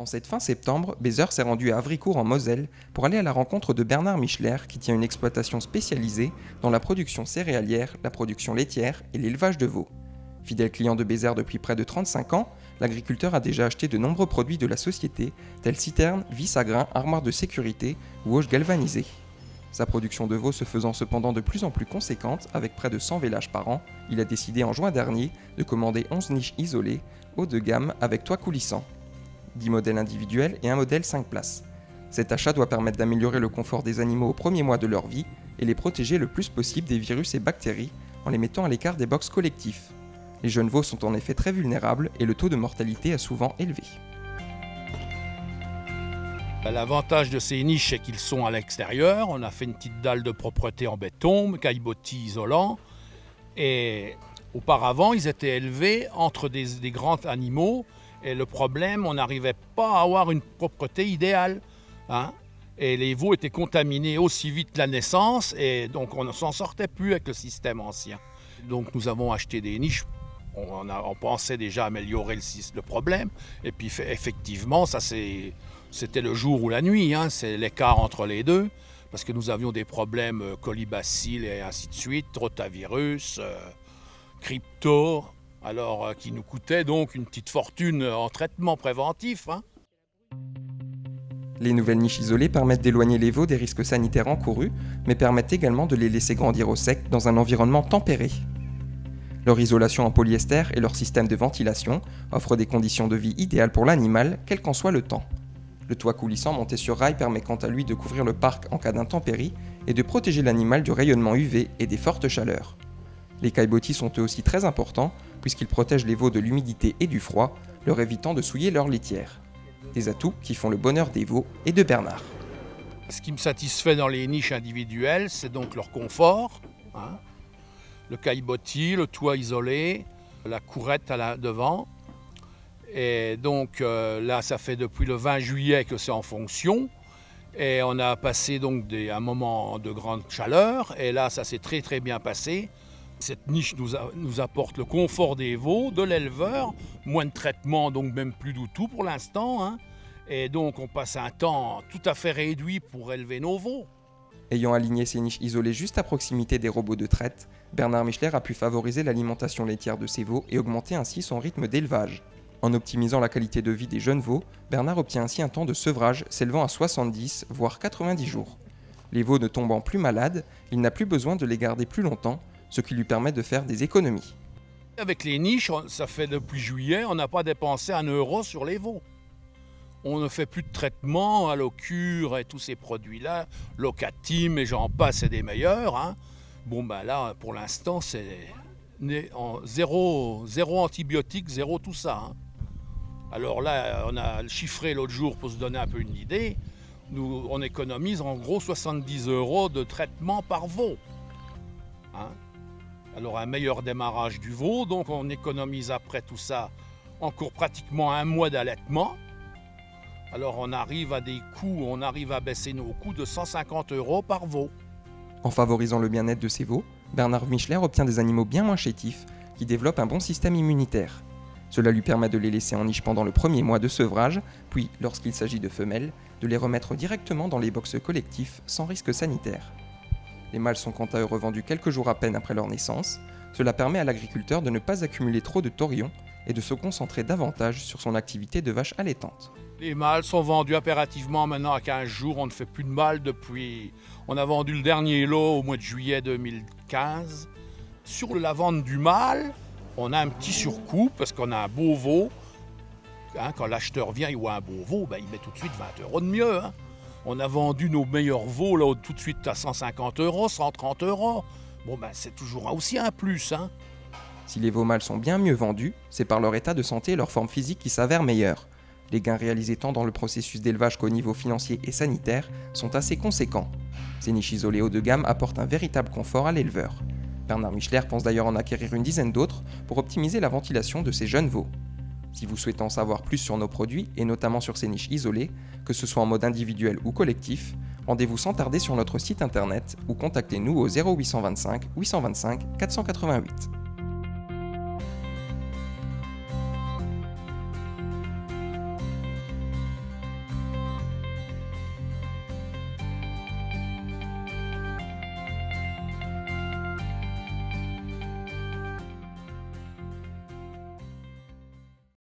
En cette fin septembre, Bézère s'est rendu à Havricourt en Moselle pour aller à la rencontre de Bernard Michler qui tient une exploitation spécialisée dans la production céréalière, la production laitière et l'élevage de veaux. Fidèle client de Bézère depuis près de 35 ans, l'agriculteur a déjà acheté de nombreux produits de la société, tels citernes, vis à grains, armoires de sécurité ou auges galvanisées. Sa production de veaux se faisant cependant de plus en plus conséquente, avec près de 100 vélages par an, il a décidé en juin dernier de commander 11 niches isolées, haut de gamme avec toit coulissant. 10 modèles individuels et un modèle 5 places. Cet achat doit permettre d'améliorer le confort des animaux aux premiers mois de leur vie et les protéger le plus possible des virus et bactéries en les mettant à l'écart des box collectifs. Les jeunes veaux sont en effet très vulnérables et le taux de mortalité est souvent élevé. L'avantage de ces niches, c'est qu'ils sont à l'extérieur. On a fait une petite dalle de propreté en béton, caillebotis isolant. Et auparavant, ils étaient élevés entre des grands animaux. Et le problème, on n'arrivait pas à avoir une propreté idéale. Et les veaux étaient contaminés aussi vite la naissance. Et donc, on ne s'en sortait plus avec le système ancien. Donc, nous avons acheté des niches. On pensait déjà améliorer le problème. Et puis, effectivement, c'était le jour ou la nuit. C'est l'écart entre les deux. Parce que nous avions des problèmes colibacilles et ainsi de suite, rotavirus, crypto, alors qui nous coûtait donc une petite fortune en traitement préventif. Les nouvelles niches isolées permettent d'éloigner les veaux des risques sanitaires encourus, mais permettent également de les laisser grandir au sec dans un environnement tempéré. Leur isolation en polyester et leur système de ventilation offrent des conditions de vie idéales pour l'animal, quel qu'en soit le temps. Le toit coulissant monté sur rail permet quant à lui de couvrir le parc en cas d'intempérie et de protéger l'animal du rayonnement UV et des fortes chaleurs. Les caillebotis sont eux aussi très importants puisqu'ils protègent les veaux de l'humidité et du froid, leur évitant de souiller leur litière. Des atouts qui font le bonheur des veaux et de Bernard. Ce qui me satisfait dans les niches individuelles, c'est donc leur confort. Le caillebotis, le toit isolé, la courette devant. Et donc là, ça fait depuis le 20 juillet que c'est en fonction. Et on a passé donc un moment de grande chaleur. Et là, ça s'est très très bien passé. Cette niche nous apporte le confort des veaux, de l'éleveur, moins de traitement, donc même plus du tout pour l'instant. Et donc on passe un temps tout à fait réduit pour élever nos veaux. Ayant aligné ces niches isolées juste à proximité des robots de traite, Bernard Michler a pu favoriser l'alimentation laitière de ses veaux et augmenter ainsi son rythme d'élevage. En optimisant la qualité de vie des jeunes veaux, Bernard obtient ainsi un temps de sevrage s'élevant à 70 voire 90 jours. Les veaux ne tombant plus malades, il n'a plus besoin de les garder plus longtemps, ce qui lui permet de faire des économies. Avec les niches, ça fait depuis juillet, on n'a pas dépensé 1 euro sur les veaux. On ne fait plus de traitement à l'Ocure et tous ces produits-là, Locatim et j'en passe, c'est des meilleurs. Bon ben là, pour l'instant, c'est zéro antibiotiques, zéro tout ça. Alors là, on a chiffré l'autre jour pour se donner un peu une idée. Nous, on économise en gros 70 € de traitement par veau. Alors un meilleur démarrage du veau, donc on économise après tout ça encore pratiquement 1 mois d'allaitement. Alors on arrive à baisser nos coûts de 150 € par veau. En favorisant le bien-être de ses veaux, Bernard Michler obtient des animaux bien moins chétifs qui développent un bon système immunitaire. Cela lui permet de les laisser en niche pendant le premier mois de sevrage, puis, lorsqu'il s'agit de femelles, de les remettre directement dans les boxes collectifs sans risque sanitaire. Les mâles sont quant à eux revendus quelques jours à peine après leur naissance. Cela permet à l'agriculteur de ne pas accumuler trop de taurions et de se concentrer davantage sur son activité de vache allaitante. Les mâles sont vendus impérativement maintenant à 15 jours. On ne fait plus de mâles depuis... On a vendu le dernier lot au mois de juillet 2015. Sur la vente du mâle, on a un petit surcoût parce qu'on a un beau veau. Quand l'acheteur vient, il voit un beau veau, il met tout de suite 20 € de mieux. On a vendu nos meilleurs veaux là, tout de suite à 150 €, 130 €. Bon, c'est toujours aussi un plus. Si les veaux mâles sont bien mieux vendus, c'est par leur état de santé et leur forme physique qui s'avèrent meilleurs. Les gains réalisés tant dans le processus d'élevage qu'au niveau financier et sanitaire sont assez conséquents. Ces niches isolées haut de gamme apportent un véritable confort à l'éleveur. Bernard Michler pense d'ailleurs en acquérir une dizaine d'autres pour optimiser la ventilation de ses jeunes veaux. Si vous souhaitez en savoir plus sur nos produits, et notamment sur ces niches isolées, que ce soit en mode individuel ou collectif, rendez-vous sans tarder sur notre site internet ou contactez-nous au 0825 825 488.